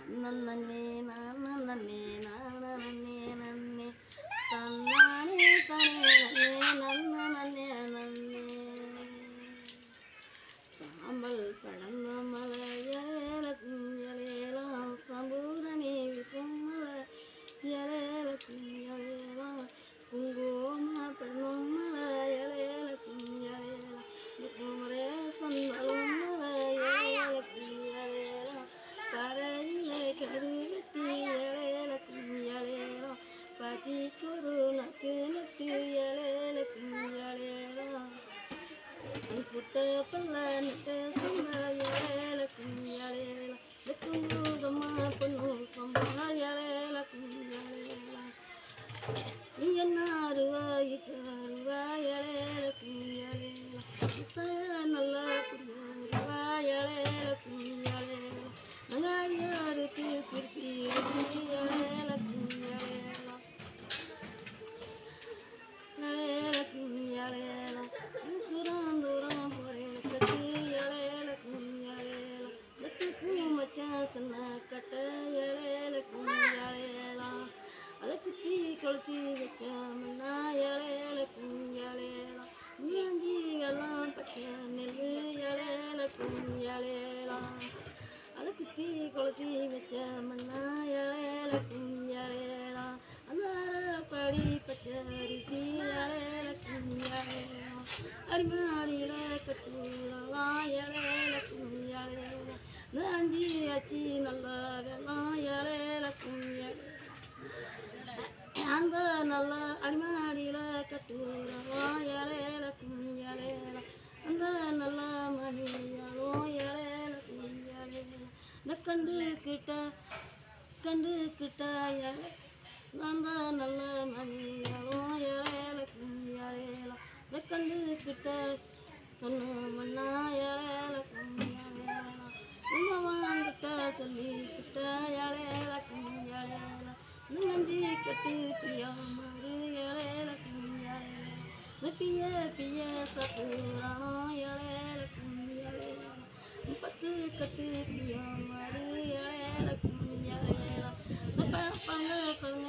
நன்னே நன்னே நன்னே நன்னே தன்னானே தானே நன்னே நன்னே சாம்பல் பழந்த மலை இலையலாம் சம்பூரணி விசுமல இலையலாம் குங்கும பெண்ணும் மலை இலையலாம் குமரே சொந்தலும் மலை இலையலாம் பறையிலே கிணறு வெட்டி இலையலாம் பதிக்கொரு நட்டு நட்டு இலையலாம் புட்ட பல்ல நட்டு சொந்த இலையலாம் வெட்டுமா பொண்ணு சொந்தா இலையலாம் என்னாருவாய் சாருவாய் இலையலாம் நல்ல குடியாருவாய் இலையலாம் நங்காரியாருக்கு திருப்பி இலையலாம் தூரம் தூரம் போறேன் இலையலாம் மச்சான் சொன்ன கட்ட இலையலாம் அதை குத்தி கொளுச்சி வச்ச மண்ணா இலையலாம் நீந்தி வெள்ளம் பச்சை நெல் இலையலாம் அதை குத்தி கொளுச்சி வச்ச மண்ணா இலையலாம் அந்த படி பச்சை அரிசி இலையலாம் அரிமாடியில் கட்டுலாம் இலையலாம் அஞ்சி ஆச்சி நல்லா வெள்ளம் இலையலாம் அந்த நல்ல அடிமாடியில் கட்டுறோம் இலையலாம் அந்த நல்ல மணியாலும் இலையலாம் இந்த கண்டு கிட்ட அந்த நல்ல மணியாலும் இலையலாம் இந்த கண்டு கிட்ட சொன்ன மண்ணா இலையலாம் வாங்கிட்ட சொல்லிக்கிட்ட இலையலாம் நஞ்சி கட்டு பிரியாமரு இலையலாம் பிய பிய சப்புரானோ இலையலாம் பத்து கட்டு பிரியாமரு இலையலாம் பங்க பங்க